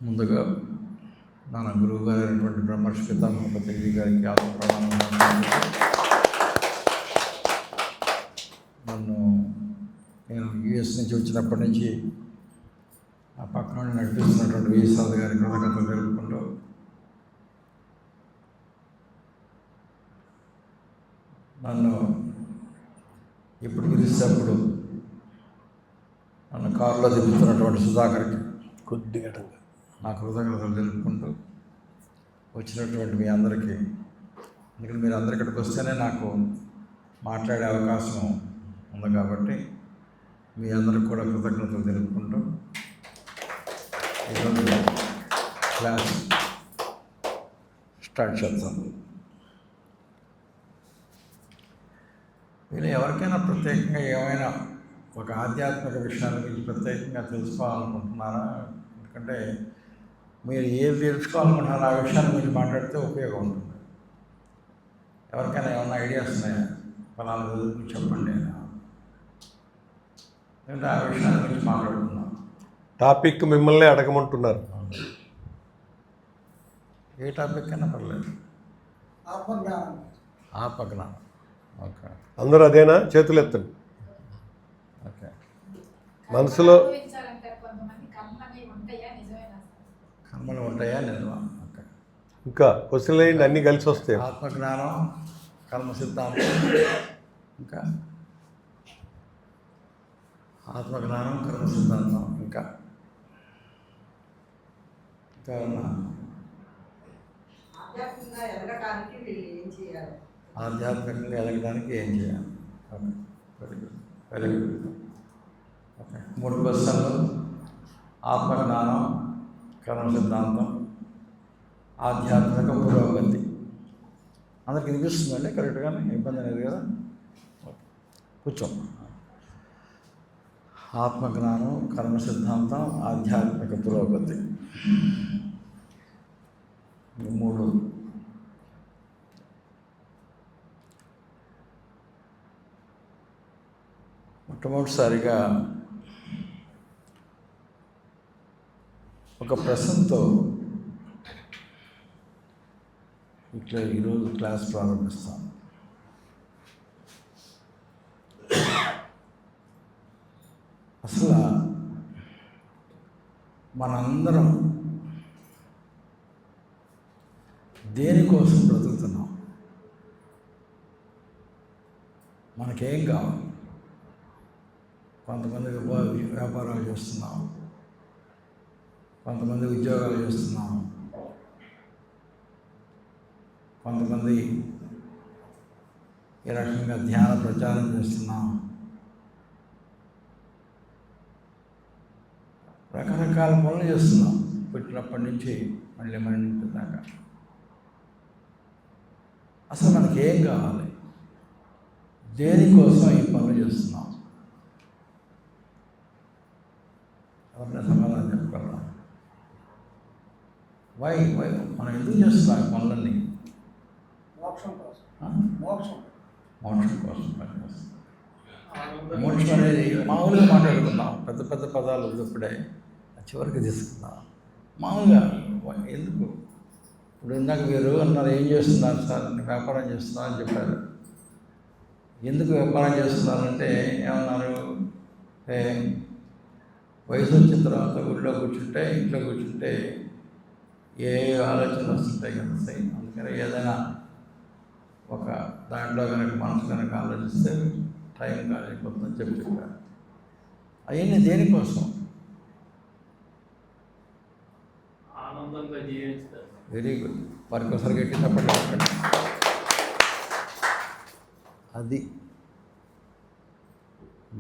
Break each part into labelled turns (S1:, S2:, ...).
S1: ముందుగా మన గురువు గారు అయినటువంటి బ్రహ్మర్షి పితామహ పత్రిజీ గారికి ఆత్మప్రమాణం. నేను యుఎస్ నుంచి వచ్చినప్పటి నుంచి ఆ పక్కన నడిపిస్తున్నటువంటి వీసాద్ గారి కృతజ్ఞతలు తెలుపుకుంటూ నన్ను ఇప్పుడు పిలిస్తే అప్పుడు నన్ను కారులో తిప్పుతున్నటువంటి సుధాకర్కి
S2: కొద్దిగా
S1: నా కృతజ్ఞతలు తెలుపుకుంటూ వచ్చినటువంటి మీ అందరికీ, ఎందుకంటే మీరు అందరు ఇక్కడికి వస్తేనే నాకు మాట్లాడే అవకాశం ఉంది కాబట్టి మీ అందరికి కూడా కృతజ్ఞతలు తెలుపుకుంటూ ఈరోజు క్లాస్ స్టార్ట్ చేద్దాం. వీళ్ళు ఎవరికైనా ప్రత్యేకంగా ఏమైనా ఒక ఆధ్యాత్మిక విషయాల గురించి ప్రత్యేకంగా తెలుసుకోవాలనుకుంటున్నారా? ఎందుకంటే మీరు ఏది తెలుసుకోవాలనుకుంటున్నారో ఆ విషయాల గురించి మాట్లాడితే ఉపయోగం ఉంటుంది. ఎవరికైనా ఏమైనా ఐడియాస్ ఉన్నాయా? ఫలానా గురించి చెప్పండి, ఎందుకంటే ఆ విషయాల గురించి మాట్లాడుతున్నాం.
S2: టాపిక్ మిమ్మల్ని అడగమంటున్నారు.
S1: ఏ టాపిక్ అయినా పర్లేదు. ఆత్మజ్ఞానం. ఓకే,
S2: అందరూ అదేనా? చేతులు ఎత్తండి.
S1: ఓకే.
S2: మనసులో
S1: కర్మలు ఉంటాయా నిజమా? ఓకే.
S2: ఇంకా క్వశ్చన్లు వేయండి, అన్నీ కలిసి వస్తాయి.
S1: ఆత్మజ్ఞానం, కర్మ సిద్ధాంతం, ఇంకా ఆత్మజ్ఞానం, కర్మ సిద్ధాంతం, ఇంకా ఆధ్యాత్మికంగా ఎదగడానికి ఏం చేయాలి? Okay, very good, very good. Okay, 3 క్వశ్చన్లు: ఆత్మజ్ఞానం, కర్మ సిద్ధాంతం, ఆధ్యాత్మిక పురోగతి. అందరికి వినిపిస్తుందండి కరెక్ట్గానే? ఇబ్బంది అనేది కదా? ఓకే, కూర్చో. ఆత్మజ్ఞానం, కర్మ సిద్ధాంతం, ఆధ్యాత్మిక పురోగతి, 3. మొట్టమొదటిసారిగా ఒక ప్రశ్నతో ఇట్లా ఈరోజు క్లాస్ ప్రారంభిస్తాను. అసలు మనందరం దేనికోసం బ్రతుకుతున్నాం? మనకేం కావాలి? కొంతమంది వ్యాపారాలు చేస్తున్నాం, కొంతమంది ఉద్యోగాలు చేస్తున్నాం, కొంతమంది ఈ రకంగా ధ్యాన ప్రచారం చేస్తున్నాం, రకరకాల పనులు చేస్తున్నాం పుట్టినప్పటి నుంచి మళ్ళీ మరణించేదాకా. అసలు మనకేం కావాలి? దేనికోసం ఈ పనులు చేస్తున్నాం? ఎవరైనా సమాధానం చెప్పగలరా? వై మనం ఎందుకు చేస్తున్నాం ఈ పనులన్నీ? మోక్షం కోసం పనిచేస్తున్నాం. మోక్షం అనేది మామూలుగా మాట్లాడుకున్నాం, పెద్ద పెద్ద పదాలు ఇప్పుడే చివరికి తీసుకున్నాం. మామూలుగా ఎందుకు? ఇప్పుడు ఇందాక మీరు అన్నారు, ఏం చేస్తున్నారు సార్? వ్యాపారం చేస్తున్నారు అని చెప్పారు. ఎందుకు వ్యాపారం చేస్తున్నారంటే ఏమన్నారు? వయసు వచ్చిన తర్వాత ఇంట్లో కూర్చుంటే ఏ ఆలోచన వస్తుంటాయి కదా సార్. అందుకని ఏదైనా ఒక దాంట్లో కనుక మనసు కనుక ఆలోచిస్తే టైం కాలేకపోతుందని చెప్పారు. అవన్నీ దేనికోసం?
S3: ఆనందంగా జీవించారు.
S1: Very good. వారికి ఒకసారి గట్టి చెప్పండి. అది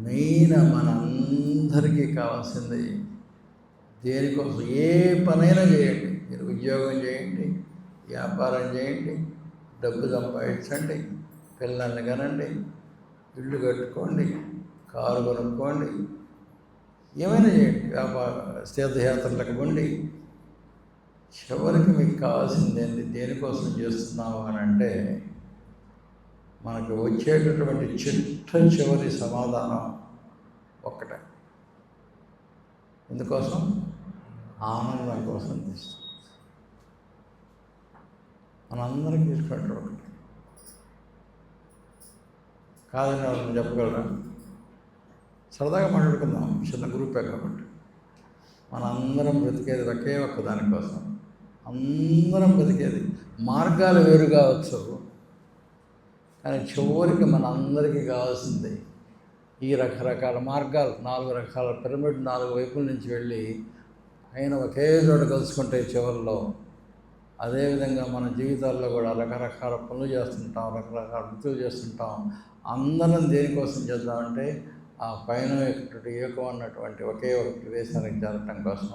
S1: మెయిన్ మనందరికీ కావాల్సింది. దేనికోసం? ఏ పనైనా చేయండి. మీరు ఉద్యోగం చేయండి, వ్యాపారం చేయండి, డబ్బు సంపాదించండి, పిల్లల్ని కనండి, ఇల్లు కట్టుకోండి, కారు కొనుక్కోండి, ఏమైనా చేయండి, తీర్థయాత్రలకు పోండి. చివరికి మీకు కావాల్సింది ఏంటి? దేనికోసం చేస్తున్నావు అని అంటే మనకు వచ్చేటటువంటి చివరి సమాధానం ఒక్కటే. ఎందుకోసం? ఆనందం కోసం తీస్తాం. మనందరికీ ఇష్టపడ్డారు ఒకటి కాదని వాళ్ళని చెప్పగలరా? సరదాగా మాట్లాడుకుందాం, చిన్న గ్రూపే కాబట్టి. మనందరం బ్రతికేది ఒకే ఒక్క దానికోసం. అందరం బ్రతికేది మార్గాలు వేరు కావచ్చు, కానీ చివరికి మనందరికీ కావాల్సింది ఈ రకరకాల మార్గాలు, 4 రకాల పిరమిడ్ 4 వైపుల నుంచి వెళ్ళి ఆయన ఒకే చోట కలుసుకుంటే చివరిలో. అదేవిధంగా మన జీవితాల్లో కూడా రకరకాల పనులు చేస్తుంటాం, రకరకాల వృత్తులు చేస్తుంటాం. అందరం దేనికోసం చేద్దామంటే ఆ పైన ఏకం అన్నటువంటి ఒకే ఒక ప్రదేశానికి చేరటం కోసం.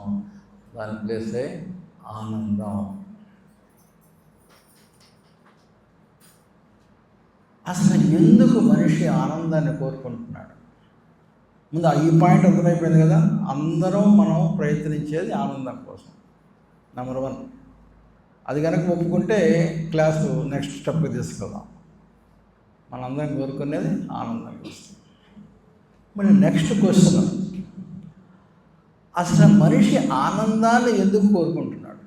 S1: దాని ప్లేసే ఆనందం. అసలు ఎందుకు మనిషి ఆనందాన్ని కోరుకుంటున్నాడు? ముందు ఈ పాయింట్ అర్థమైపోయింది కదా. అందరం మనం ప్రయత్నించేది ఆనందం కోసం. నెంబర్ 1 అది కనుక ఒప్పుకుంటే క్లాసు నెక్స్ట్ స్టెప్కి తీసుకెళ్దాం. మనందరం కోరుకునేది ఆనందం కోసం. మరి నెక్స్ట్ క్వశ్చన్, అసలు మనిషి ఆనందాన్ని ఎందుకు కోరుకుంటున్నాడు?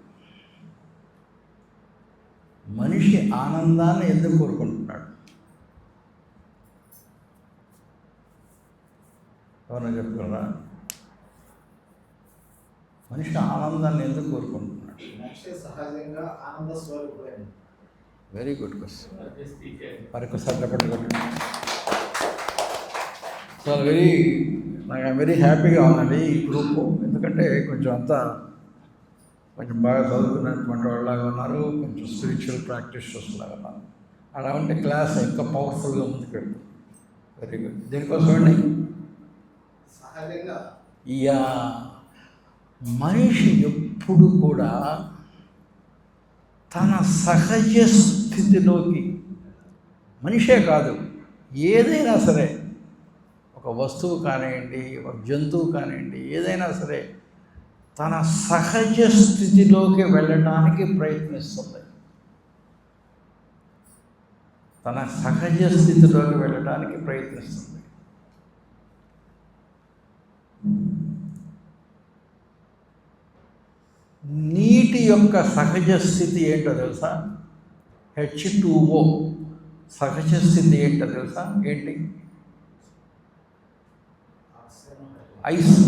S1: మనిషి ఆనందాన్ని ఎందుకు కోరుకుంటున్నాడు? ఎవరైనా చెప్పగలరా? మనిషి ఆనందాన్ని ఎందుకు కోరుకుంటున్నాడు?
S4: సహజంగా ఆనంద స్వరూపుడైన.
S1: Very good question. మరొకసారి చెప్పండి. సో నాకు వెరీ హ్యాపీగా ఉందండి ఈ గ్రూపు. ఎందుకంటే కొంచెం బాగా చదువుకున్నటువంటి వాళ్ళలాగా ఉన్నారు, కొంచెం స్పిరిచువల్ ప్రాక్టీషనర్స్ లాగా ఉన్నారు. అలా ఉంటే క్లాస్ ఇంకా పవర్ఫుల్గా ముందుకు వెళ్తుంది. Very good. దీనికోసం అండి
S4: సహజంగా
S1: మనిషి ఎప్పుడు కూడా తన సహజ స్థితిలోకి, మనిషే కాదు ఏదైనా సరే, ఒక వస్తువు కానివ్వండి, ఒక జంతువు కానివ్వండి, ఏదైనా సరే తన సహజ స్థితిలోకి వెళ్ళడానికి ప్రయత్నిస్తుంది. తన సహజ స్థితిలోకి వెళ్ళడానికి ప్రయత్నిస్తుంది. నీటి యొక్క సహజ స్థితి ఏంటో తెలుసా? H2O సహజ స్థితి ఏంటో తెలుసా? ఏంటి? ఐస్.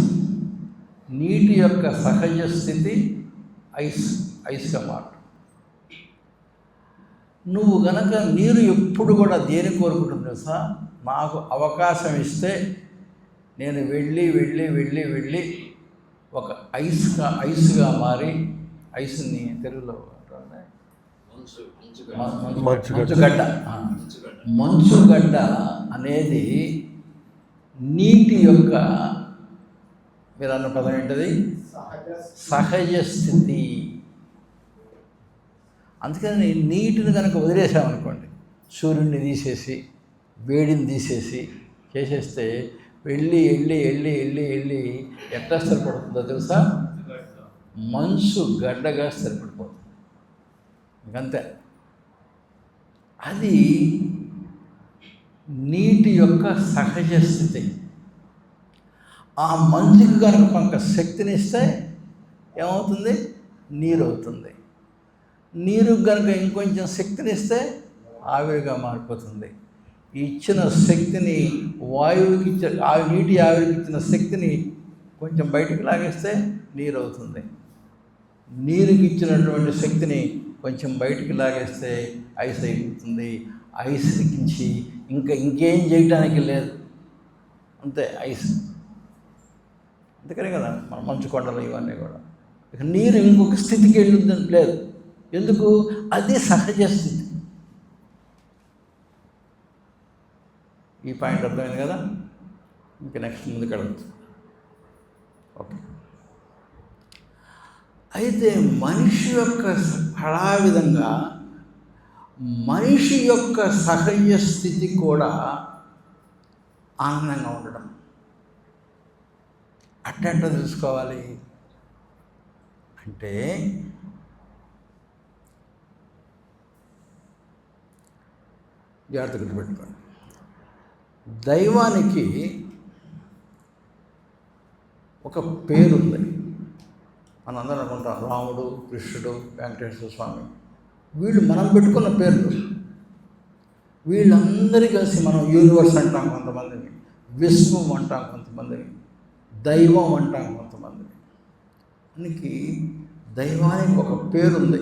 S1: నీటి యొక్క సహజ స్థితి ఐస్గా మాట. నువ్వు గనక నీరు ఎప్పుడు కూడా దేని కోరుకుంటుంది తెలుసా? నాకు అవకాశం ఇస్తే నేను వెళ్ళి ఒక ఐస్గా మారి, ఐస్ని తెలుగులో మంచుగడ్డ అనేది నీటి యొక్క, మీరు అన్న పదం ఏంటది? సహజ స్థితి. అందుకని నీటిని కనుక వదిలేసామనుకోండి, సూర్యుడిని తీసేసి వేడిని తీసేసి చేసేస్తే వెళ్ళి ఎట్లా స్థిరపడుతుందో తెలుసా? మంచు గడ్డగా స్థిరపడిపోతుంది. ఇంకంతే. అది నీటి యొక్క సహజ స్థితి. ఆ మంచుకి కనుక కొంత శక్తిని ఇస్తే ఏమవుతుంది? నీరు అవుతుంది. నీరు కనుక ఇంకొంచెం శక్తిని ఇస్తే ఆవిరిగా మారిపోతుంది. ఇచ్చిన శక్తిని వాయువుకి నీటి ఆవిరికి ఇచ్చిన శక్తిని కొంచెం బయటికి లాగేస్తే నీరు అవుతుంది. నీరుకి ఇచ్చినటువంటి శక్తిని కొంచెం బయటికి లాగేస్తే ఐస్ అయిపోతుంది. ఐస్ నుంచి ఇంకేం చేయడానికి లేదు, అంతే ఐస్. అందుకనే కదా మన మంచు కొండలు ఇవన్నీ కూడా. ఇక నీరు ఇంకొక స్థితికి వెళ్ళుద్దని లేదు. ఎందుకు? అది సహజ స్థితి. ఈ పాయింట్ అర్థమైంది కదా. ఇంకా నెక్స్ట్ ముందుకు వెళ్ళచ్చు. ఓకే. అయితే మనిషి యొక్క హడావిధంగా మనిషి యొక్క సహజ స్థితి కూడా ఆనందంగా ఉండడం. అట్టంట తెలుసుకోవాలి అంటే జాగ్రత్త గుర్తుపెట్టుకోండి. దైవానికి ఒక పేరుంది. మనందరం అనుకుంటాం రాముడు, కృష్ణుడు, వెంకటేశ్వర స్వామి, వీళ్ళు మనం పెట్టుకున్న పేర్లు. వీళ్ళందరి కలిసి మనం యూనివర్స్ అంటాం కొంతమందిని, విశ్వం అంటాం కొంతమందిని, దైవం అంటాం కొంతమందిని. మనకి దైవానికి ఒక పేరుంది.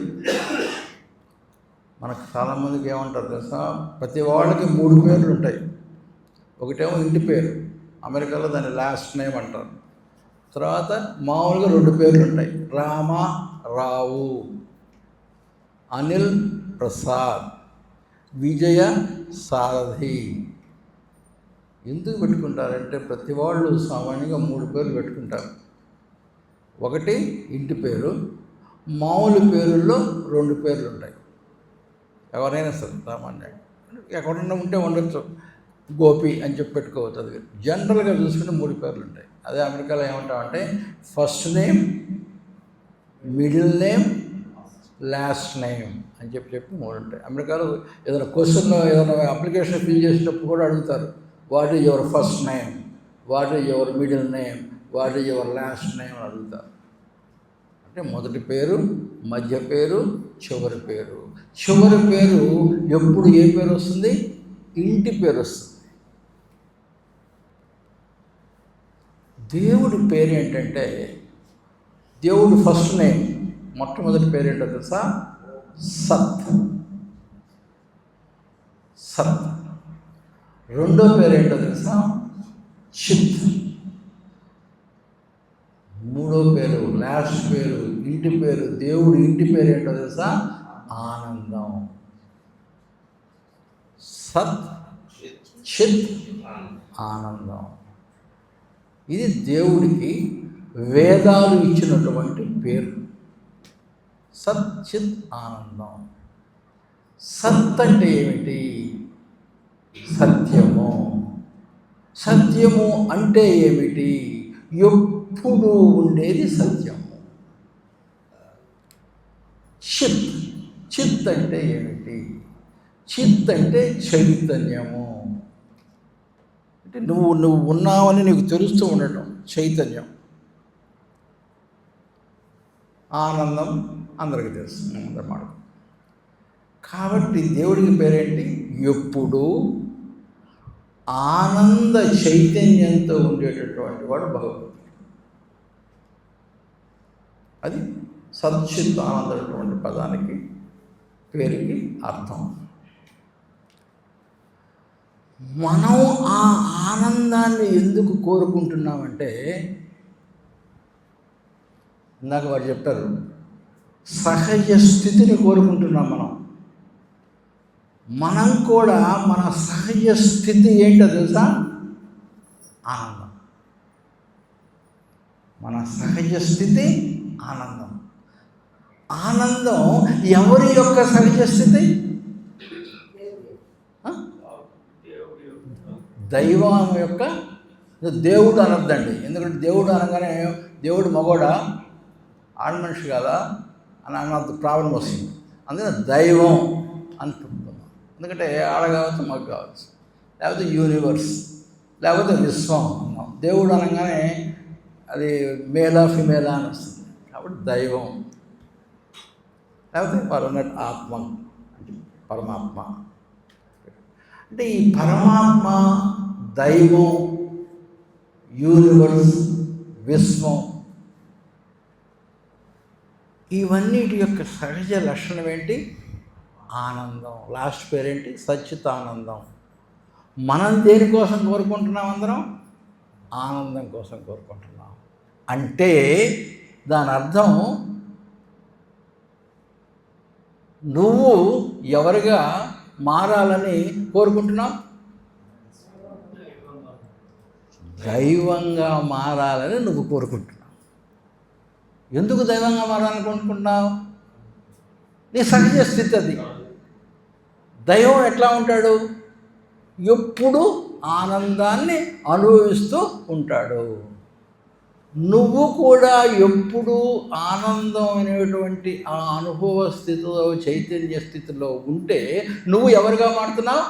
S1: మనకు చాలామందికి ఏమంటారు తెలుసా, ప్రతి వాళ్ళకి 3 పేర్లు ఉంటాయి. ఒకటేమో ఇంటి పేరు, అమెరికాలో దాన్ని లాస్ట్ నేమ్ అంటారు. తర్వాత మామూలుగా 2 పేర్లు ఉంటాయి, రామ, రావు, అనిల్, ప్రసాద్, విజయ, సారథి. ఎందుకు పెట్టుకుంటారంటే ప్రతి వాళ్ళు సామాన్యంగా 3 పేర్లు పెట్టుకుంటారు. ఒకటి ఇంటి పేరు, మామూలు పేరుల్లో 2 పేర్లు ఉంటాయి. ఎవరైనా సరే సామాన్యంగా ఎక్కడన్నా ఉంటే ఉండొచ్చు, గోపి అని చెప్పి పెట్టుకోవచ్చు. అది జనరల్గా చూసుకుంటే 3 పేర్లు ఉంటాయి. అదే అమెరికాలో ఏమంటామంటే first name, middle name, last name అని చెప్పి 3 ఉంటాయి. అమెరికాలో ఏదైనా క్వశ్చన్, ఏదైనా అప్లికేషన్ ఫిల్ చేసేటప్పుడు కూడా అడుగుతారు, what is your first name, what is your middle name, what is your last name అని అడుగుతారు. అంటే మొదటి పేరు, మధ్య పేరు, చివరి పేరు. చివరి పేరు ఎప్పుడు ఏ పేరు వస్తుంది? ఇంటి పేరు వస్తుంది. దేవుడి పేరు ఏంటంటే, దేవుడు ఫస్ట్ నేమ్, మొట్టమొదటి పేరు ఏంటో తెలుసా? సత్. సత్. రెండో పేరు ఏంటో తెలుసా? చిత్. మూడో పేరు, లాస్ట్ పేరు, ఇంటి పేరు, దేవుడు ఇంటి పేరు ఏంటో తెలుసా? ఆనందం. సత్, చిత్, ఆనందం. ఇది దేవుడికి వేదాలు ఇచ్చినటువంటి పేరు. సత్, చిత్, ఆనందం. సత్ అంటే ఏమిటి? సత్యము. సత్యము అంటే ఏమిటి? ఎప్పుడు ఉండేది సత్యము. చిత్. చిత్ అంటే ఏమిటి? చిత్ అంటే చైతన్యము. అంటే నువ్వు ఉన్నావని నీకు తెలుస్తూ ఉండటం చైతన్యం. ఆనందం అందరికీ తెలుసు, అందరమాట. కాబట్టి దేవుడికి పేరేంటి? ఎప్పుడు ఆనంద చైతన్యంతో ఉండేటటువంటి వాడు భగవంతుడు. అది సచ్చిత్ ఆనందటువంటి పదానికి, పేరుకి అర్థం. మనం ఆ ఆనందాన్ని ఎందుకు కోరుకుంటున్నామంటే, ఇందాక వారు చెప్పారు, సహజ స్థితిని కోరుకుంటున్నాం మనం. మనం కూడా మన సహజ స్థితి ఏంటో తెలుసా? ఆనందం. మన సహజ స్థితి ఆనందం. ఆనందం ఎవరి యొక్క సహజ స్థితి? దైవం యొక్క. దేవుడు అనొద్దండి, ఎందుకంటే దేవుడు అనగానే దేవుడు మగోడా, ఆడ మనిషి కాదా అని అన్నది ప్రాబ్లం వస్తుంది. అందుకని దైవం అనుకుంటున్నాం. ఎందుకంటే ఆడ కావచ్చు, మగ కావచ్చు, లేకపోతే యూనివర్స్, లేకపోతే విశ్వం అన్నాం. దేవుడు అనగానే అది మేలా ఫిమేలా అని వస్తుంది. కాబట్టి దైవం, లేకపోతే పరమట్ ఆత్మ, పరమాత్మ. అంటే ఈ పరమాత్మ, దైవం, యూనివర్స్, విశ్వం, ఇవన్నిటి యొక్క సహజ లక్షణం ఏంటి? ఆనందం. లాస్ట్ పేరేంటి? సచ్చితానందం. మనం దేనికోసం కోరుకుంటున్నాం? అందరం ఆనందం కోసం కోరుకుంటున్నాం. అంటే దాని అర్థం నువ్వు ఎవరిగా మారాలని కోరుకుంటున్నావు? దైవంగా మారాలని నువ్వు కోరుకుంటున్నావు. ఎందుకు దైవంగా మారాలని కోరుకుంటున్నావు? నీ సహజ స్థితి అది. దైవం ఎట్లా ఉంటాడు? ఎప్పుడు ఆనందాన్ని అనుభవిస్తూ ఉంటాడు. నువ్వు కూడా ఎప్పుడు ఆనందం అనేటువంటి ఆ అనుభవ స్థితిలో, చైతన్య స్థితిలో ఉంటే నువ్వు ఎవరిగా మారుతున్నావు?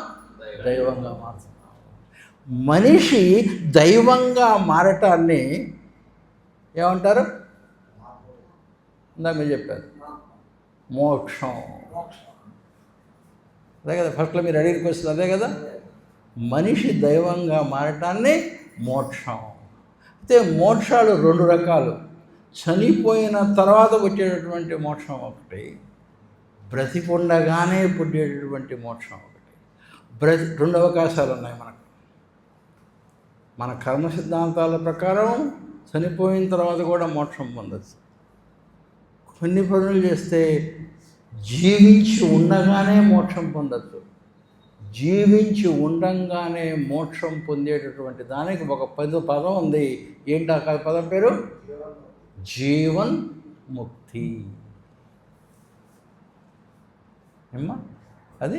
S1: దైవంగా మారుతున్నావు. మనిషి దైవంగా మారటాన్ని ఏమంటారు? ఇందాక మీరు చెప్పారు మోక్షం. అదే కదా ఫస్ట్లో మీరు అడిగిన క్వశ్చన్ అదే కదా. మనిషి దైవంగా మారటాన్ని మోక్షం. అయితే మోక్షాలు 2 రకాలు. చనిపోయిన తర్వాత వచ్చేటటువంటి మోక్షం ఒకటి, బ్రతికుండగానే పుట్టేటటువంటి మోక్షం ఒకటి. 2 అవకాశాలు ఉన్నాయి మనకు. మన కర్మ సిద్ధాంతాల ప్రకారం చనిపోయిన తర్వాత కూడా మోక్షం పొందచ్చు. కొన్ని పనులు చేస్తే జీవించి ఉండగానే మోక్షం పొందచ్చు. జీవించి ఉండంగానే మోక్షం పొందేటటువంటి దానికి ఒక పదం ఉంది. ఏంటి ఆ పదం పేరు? జీవన్ ముక్తి. ఏమ్మా అది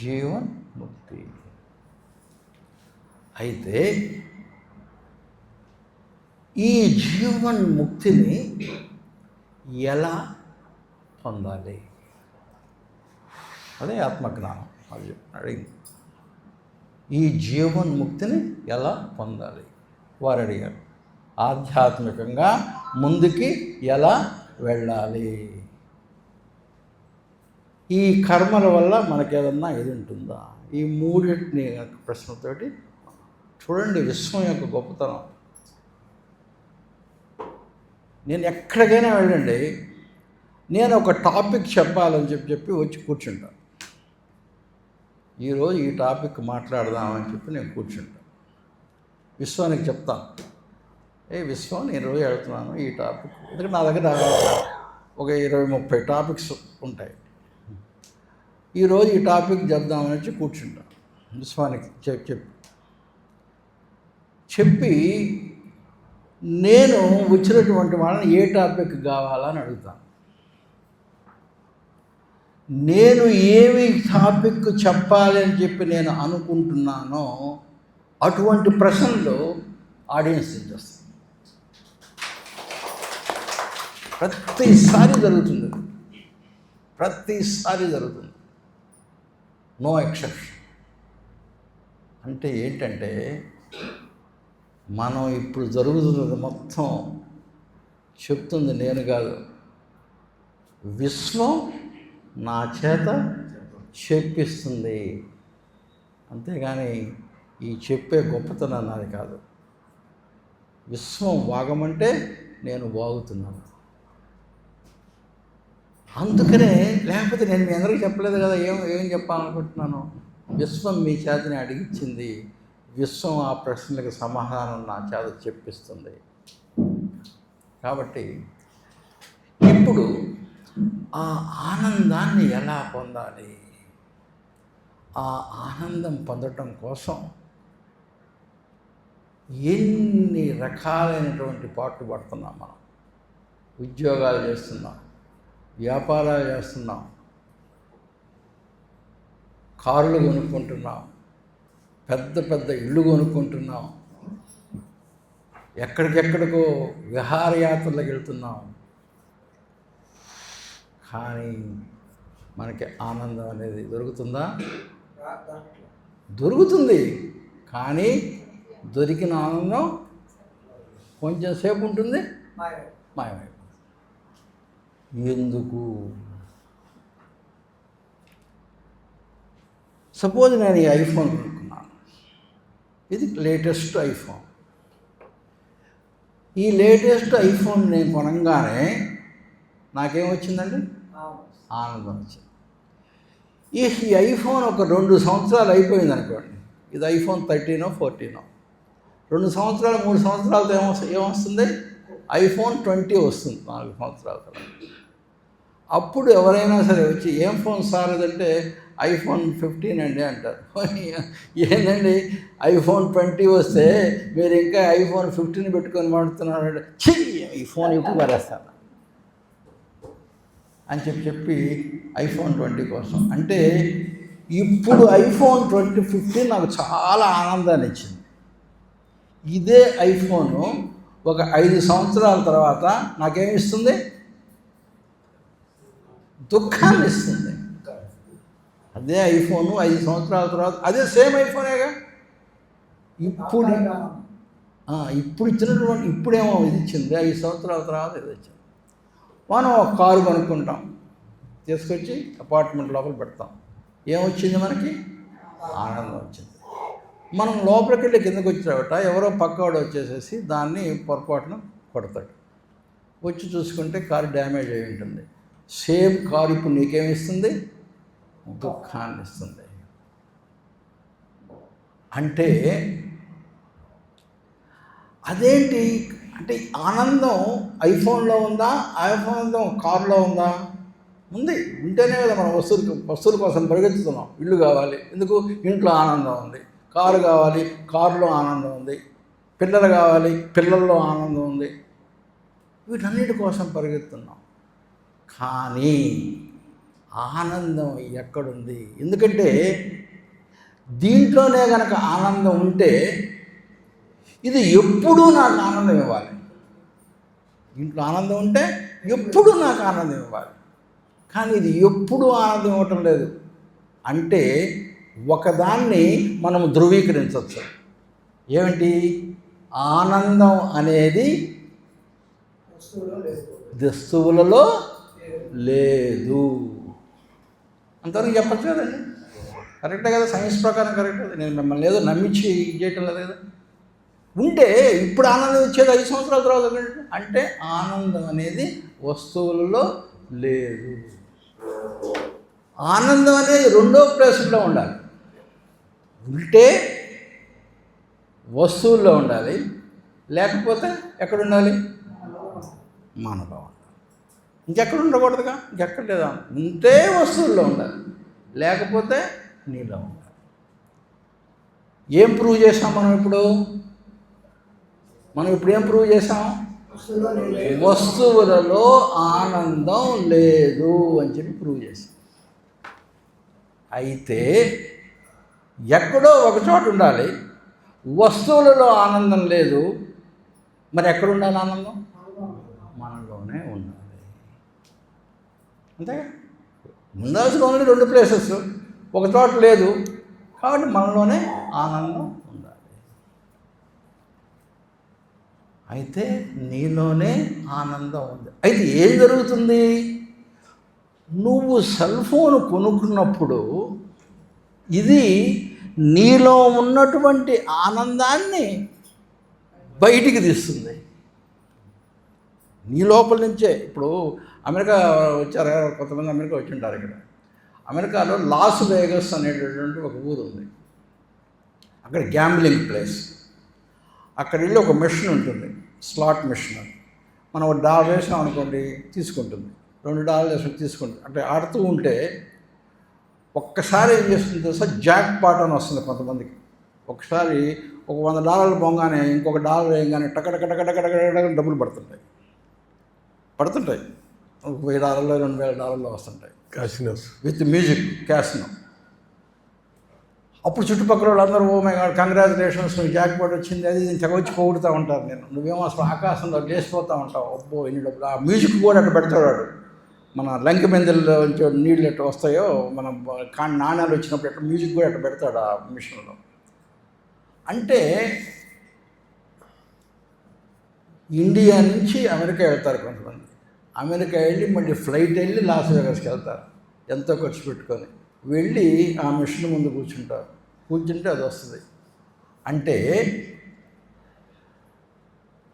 S1: జీవన్ ముక్తి. అయితే ఈ జీవన్ ముక్తిని ఎలా పొందాలి? అదే ఆత్మజ్ఞానం. అది అడిగింది. ఈ జీవన్ ముక్తిని ఎలా పొందాలి వారు అడిగారు. ఆధ్యాత్మికంగా ముందుకి ఎలా వెళ్ళాలి? ఈ కర్మల వల్ల మనకేదన్నా ఇది ఉంటుందా? ఈ 3 ప్రశ్నతోటి చూడండి విశ్వం యొక్క గొప్పతనం. నేను ఎక్కడికైనా వెళ్ళండి, నేను ఒక టాపిక్ చెప్పాలని చెప్పి వచ్చి కూర్చుంటాను. ఈరోజు ఈ టాపిక్ మాట్లాడదామని చెప్పి నేను కూర్చుంటాను. విశ్వానికి చెప్తాను, విశ్వం నేను రోజు వెళ్తున్నాను ఈ టాపిక్. ఎందుకంటే నా దగ్గర ఒక 20-30 టాపిక్స్ ఉంటాయి. ఈరోజు ఈ టాపిక్ చెప్దామని వచ్చి కూర్చుంటాను. విశ్వానికి చెప్పి నేను వచ్చినటువంటి వాళ్ళని ఏ టాపిక్ కావాలని అడుగుతాను. నేను ఏమి టాపిక్ చెప్పాలి అని చెప్పి నేను అనుకుంటున్నానో అటువంటి ప్రశ్నలు ఆడియన్స్ నుంచి వస్తాయి. ప్రతిసారి జరుగుతుంది. No exception. అంటే ఏంటంటే మనం ఇప్పుడు జరుగుతున్నది మొత్తం చెప్తుంది నేను కాదు, విశ్వం నా చేత చెప్పిస్తుంది. అంతేగాని ఈ చెప్పే గొప్పతనం నాది కాదు. విశ్వం వాగమంటే నేను వాగుతున్నాను. అందుకనే, లేకపోతే నేను మీ అందరికీ చెప్పలేదు కదా ఏం చెప్పాలనుకుంటున్నాను. విశ్వం మీ చేతని అడిగించింది. విశ్వం ఆ ప్రశ్నలకు సమాధానం నా చేత చెప్పిస్తుంది. కాబట్టి ఇప్పుడు ఆ ఆనందాన్ని ఎలా పొందాలి? ఆ ఆనందం పొందటం కోసం ఎన్ని రకాలైనటువంటి పాట్లు పడుతున్నాం మనం. ఉద్యోగాలు చేస్తున్నాం, వ్యాపారాలు చేస్తున్నాం, కార్లు కొనుక్కుంటున్నాం, పెద్ద ఇళ్ళు కొనుక్కుంటున్నాం, ఎక్కడికెక్కడికో విహారయాత్రలకు వెళ్తున్నాం. కానీ మనకి ఆనందం అనేది దొరుకుతుందా? దొరుకుతుంది. కానీ దొరికిన ఆనందం కొంచెం సేపు ఉంటుంది, మాయమైపోతుంది. ఎందుకు? సపోజ్ నేను ఈ ఐఫోన్ కొనుక్కున్నాను. ఇది లేటెస్ట్ ఐఫోన్. ఈ లేటెస్ట్ ఐఫోన్ నేను కొనగానే నాకేమొచ్చిందండి? ఆనందం వచ్చింది. ఈ ఐఫోన్ ఒక 2 సంవత్సరాలు అయిపోయింది అనుకోండి. ఇది ఐఫోన్ 13 14. 2 సంవత్సరాలు 3 సంవత్సరాలతో ఏమొస్తుంది? ఐఫోన్ 20 వస్తుంది 4 సంవత్సరాల తర్వాత. అప్పుడు ఎవరైనా సరే వచ్చి ఏం ఫోన్ సార్ అదంటే ఐఫోన్ 15 అండి అంటారు. ఏంటండి ఐఫోన్ 20 వస్తే మీరు ఇంకా ఐఫోన్ 15 పెట్టుకొని వాడుతున్నారంటే ఛీ ఈ ఫోన్ ఇప్పుడు పడేస్తాను అని చెప్పి ఐఫోన్ 20 కోసం. అంటే ఇప్పుడు ఐఫోన్ 15 నాకు చాలా ఆనందాన్ని ఇచ్చింది. ఇదే ఐఫోను ఒక 5 సంవత్సరాల తర్వాత నాకేమిస్తుంది? దుఃఖాన్ని ఇస్తుంది. అదే ఐఫోను 5 సంవత్సరాల తర్వాత అదే సేమ్ ఐఫోనేగా ఇప్పుడు ఇచ్చినటువంటి ఇప్పుడేమో ఇది ఇచ్చింది, 5 సంవత్సరాల తర్వాత ఇది వచ్చింది. మనం ఒక కారు కొనుక్కుంటాం, తీసుకొచ్చి అపార్ట్మెంట్ లోపల పెడతాం. ఏమొచ్చింది మనకి? ఆనందం వచ్చింది. మనం లోపలికి వెళ్ళి కిందకు వచ్చావట ఎవరో పక్కవాడు వచ్చేసేసి దాన్ని పొరపాటున కొడతాడు. వచ్చి చూసుకుంటే కారు డ్యామేజ్ అయి ఉంటుంది. సేమ్ కారు ఇప్పుడు నీకేమిస్తుంది? దుఃఖాన్ని ఇస్తుంది. అంటే అదేంటి అంటే ఆనందం ఐఫోన్లో ఉందా, ఐఫోన్లో కారులో ఉందా? ఉంది. ఉంటేనే కదా మనం వస్తువుల కోసం పరిగెత్తుతున్నాం. ఇల్లు కావాలి, ఎందుకు? ఇంట్లో ఆనందం ఉంది. కారు కావాలి, కారులో ఆనందం ఉంది. పిల్లలు కావాలి, పిల్లల్లో ఆనందం ఉంది. వీటన్నిటి కోసం పరిగెత్తున్నాం. కానీ ఆనందం ఎక్కడుంది? ఎందుకంటే దీంట్లోనే కనుక ఆనందం ఉంటే ఇది ఎప్పుడూ నాకు ఆనందం ఇవ్వాలి. దీంట్లో ఆనందం ఉంటే ఎప్పుడూ నాకు ఆనందం ఇవ్వాలి. కానీ ఇది ఎప్పుడూ ఆనందం ఇవ్వటం లేదు. అంటే ఒకదాన్ని మనం ధృవీకరించవచ్చు. ఏమిటి? ఆనందం అనేది వస్తువులలో లేదు. అంతవరకు చెప్పచ్చు కదండి. కరెక్టే కదా, సైన్స్ ప్రకారం కరెక్ట్. నేను మిమ్మల్ని ఏదో నమ్మించి చేయటం లేదు కదా. ఉంటే ఇప్పుడు ఆనందం ఇచ్చేది 5 సంవత్సరాల తర్వాత అంటే ఆనందం అనేది వస్తువులలో లేదు. ఆనందం అనేది రెండో ప్లేసుల్లో ఉండాలి. ఉంటే వస్తువుల్లో ఉండాలి, లేకపోతే ఎక్కడ ఉండాలి? మనలో ఉండాలి. ఇంకెక్కడ ఉండకూడదుగా, ఇంకెక్కడ లేదా? ఉంటే వస్తువుల్లో ఉండాలి, లేకపోతే నీలో ఉండాలి. ఏం ప్రూవ్ చేసాం మనం ఇప్పుడు? ఏం ప్రూవ్ చేసాం? వస్తువులలో ఆనందం లేదు అని చెప్పి ప్రూవ్ చేసాం. అయితే ఎక్కడో ఒక చోట ఉండాలి, వస్తువులలో ఆనందం లేదు. మరి ఎక్కడ ఉండాలి ఆనందం? మనలోనే ఉండాలి. అంతేగా, ఉండాల్సిన ఓన్లీ 2 ప్లేసెస్. ఒక చోట లేదు కాబట్టి మనలోనే ఆనందం ఉండాలి. అయితే నీలోనే ఆనందం ఉంది. అయితే ఏం జరుగుతుంది? నువ్వు సెల్ ఫోన్ కొనుక్కున్నప్పుడు ఇది నీలో ఉన్నటువంటి ఆనందాన్ని బయటికి తీస్తుంది. నీ లోపల నుంచే. ఇప్పుడు అమెరికా వచ్చారు, కొంతమంది అమెరికా వచ్చి ఉంటారు. ఇక్కడ అమెరికాలో లాస్ వేగస్ అనేటటువంటి ఒక ఊరు ఉంది. అక్కడ గ్యాంబ్లింగ్ ప్లేస్. అక్కడ వెళ్ళి ఒక మెషిన్ ఉంటుంది, స్లాట్ మెషిన్. మనం $1 వేసాం అనుకోండి, తీసుకుంటుంది. $2 వేసుకొని తీసుకుంటుంది. అంటే ఆడుతూ ఉంటే ఒక్కసారి ఏం చేస్తుంది తెలుసా? జాక్ పాట్ అని వస్తుంది కొంతమందికి. ఒకసారి ఒక $100 పోగానే ఇంకొక $1 వేయగానే టకటకటకటకటక డబ్బులు పడుతుంటాయి. ఒక $1000 $2000 వస్తుంటాయి.
S2: Casinos
S1: with music casino. అప్పుడు చుట్టుపక్కల వాళ్ళందరూ oh my god congratulations, jackpot వచ్చింది, అది తెగొచ్చి పోగొడుతూ ఉంటారు. నువ్వేమో అసలు ఆకాశంలో లేచిపోతూ ఉంటావు. అబ్బో ఎన్ని డబ్బులు. ఆ మ్యూజిక్ కూడా అట్లా పెడతాడు వాడు. మన లంక మెందల్లో నీళ్ళు ఎట్లా వస్తాయో, మన నాణ్యాలు వచ్చినప్పుడు ఎట్లా మ్యూజిక్ కూడా అట్లా పెడతాడు ఆ మిషన్లో. అంటే ఇండియా నుంచి అమెరికా వెళ్తారు కొంతమంది. అమెరికా వెళ్ళి మళ్ళీ ఫ్లైట్ వెళ్ళి లాస్ వేగాస్కి వెళ్తారు, ఎంతో ఖర్చు పెట్టుకొని. వెళ్ళి ఆ మిషన్ ముందు కూర్చుంటారు. కూర్చుంటే అది వస్తుంది. అంటే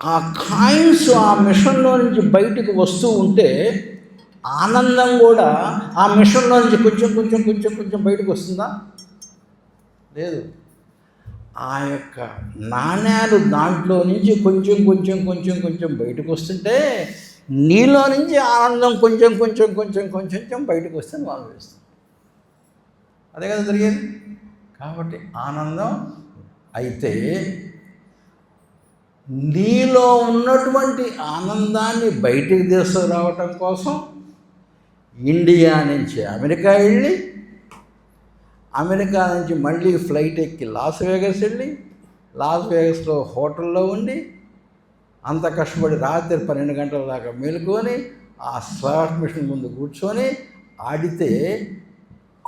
S1: ఆ కాయిన్స్ ఆ మిషన్లో నుంచి బయటకు వస్తూ ఉంటే ఆనందం కూడా ఆ మిషన్లో నుంచి కొంచెం కొంచెం కొంచెం కొంచెం బయటకు వస్తుందా? లేదు. ఆ యొక్క నాణ్యాలు దాంట్లో నుంచి కొంచెం కొంచెం కొంచెం కొంచెం బయటకు వస్తుంటే నీలో నుంచి ఆనందం కొంచెం కొంచెం కొంచెం కొంచెం బయటకు వస్తే నువ్వు ఆనందిస్తావు. అదే కదా జరిగేది. కాబట్టి ఆనందం. అయితే నీలో ఉన్నటువంటి ఆనందాన్ని బయటికి తీసుకురావటం కోసం ఇండియా నుంచి అమెరికా వెళ్ళి, అమెరికా నుంచి మళ్ళీ ఫ్లైట్ ఎక్కి లాస్ వేగస్ వెళ్ళి, లాస్ వేగస్లో హోటల్లో ఉండి అంత కష్టపడి రాత్రి 12 గంటల దాకా మేలుకొని ఆ స్లాట్ మిషన్ ముందు కూర్చొని ఆడితే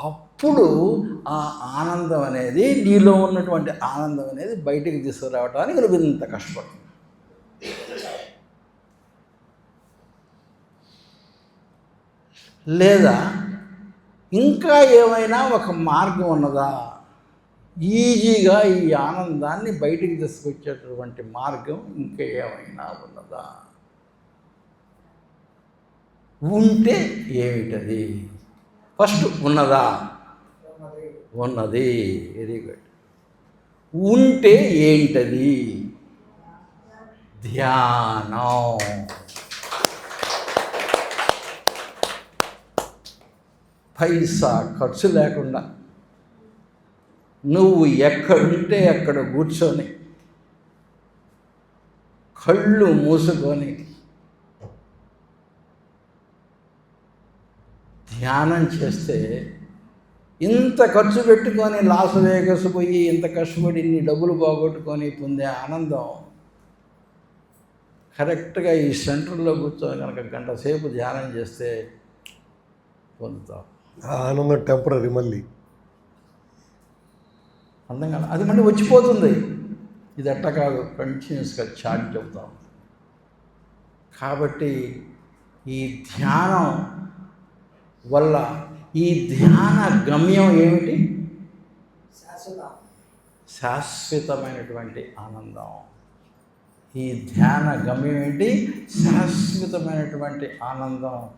S1: అప్పుడు ఆ ఆనందం అనేది, నీలో ఉన్నటువంటి ఆనందం అనేది బయటికి తీసుకురావడానికి నువ్వు ఇంత కష్టపడుతుంది. లేదా ఇంకా ఏమైనా ఒక మార్గం ఉన్నదా? ఈజీగా ఈ ఆనందాన్ని బయటికి తీసుకొచ్చేటటువంటి మార్గం ఇంకా ఏమైనా ఉన్నదా? ఉంటే ఏమిటది? ఫస్ట్ ఉన్నదా? ఉన్నది. Very good. ఉంటే ఏంటది? ధ్యానం. పైసా ఖర్చు లేకుండా నువ్వు ఎక్కడుంటే అక్కడ కూర్చొని కళ్ళు మూసుకొని ధ్యానం చేస్తే ఇంత ఖర్చు పెట్టుకొని లాస్ వేగస్ పోయి ఇంత కష్టపడి ఇన్ని డబ్బులు పోగొట్టుకొని పొందే ఆనందం కరెక్ట్గా ఈ సెంటర్లో కూర్చొని కనుక గంట సేపు ధ్యానం చేస్తే పొందుతాం.
S2: ఆ ఆనందం టెంపరీ, మళ్ళీ
S1: అర్థం కాదు, అది మళ్ళీ వచ్చిపోతుంది. ఇది అట్ట కాదు, కంటిన్యూస్గా చార్జ్ చెబుతాం. కాబట్టి ఈ ధ్యానం వల్ల ఈ ధ్యాన గమ్యం ఏమిటి? శాశ్వతమైనటువంటి ఆనందం. ఈ ధ్యాన గమ్యం ఏంటి? శాశ్వతమైనటువంటి ఆనందం.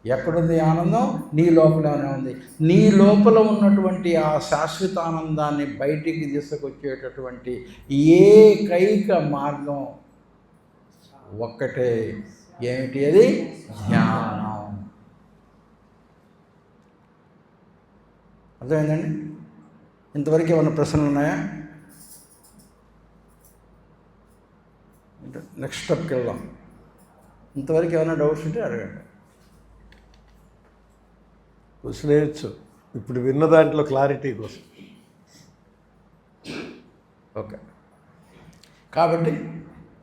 S1: ఎక్కడుంది ఆనందం? నీ లోపలనే ఉంది. నీ లోపల ఉన్నటువంటి ఆ శాశ్వత ఆనందాన్ని బయటికి తీసుకొచ్చేటటువంటి ఏకైక మార్గం ఒక్కటే. ఏమిటి అది? ధ్యానం. అర్థమైందండి? ఇంతవరకు ఏమైనా ప్రశ్నలు ఉన్నాయా? నెక్స్ట్ స్టెప్కి వెళ్దాం. ఇంతవరకు ఏమైనా డౌట్స్ ఉంటే అడగండి.
S2: క్వశ్చన్ వేయచ్చు ఇప్పుడు విన్న దాంట్లో క్లారిటీ కోసం.
S1: ఓకే. కాబట్టి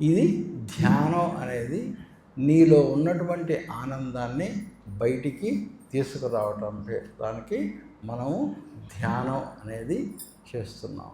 S1: ఇది ధ్యానం అనేది నీలో ఉన్నటువంటి ఆనందాన్ని బయటికి తీసుకురావటం, దానికి మనము ధ్యానం అనేది చేస్తున్నాం.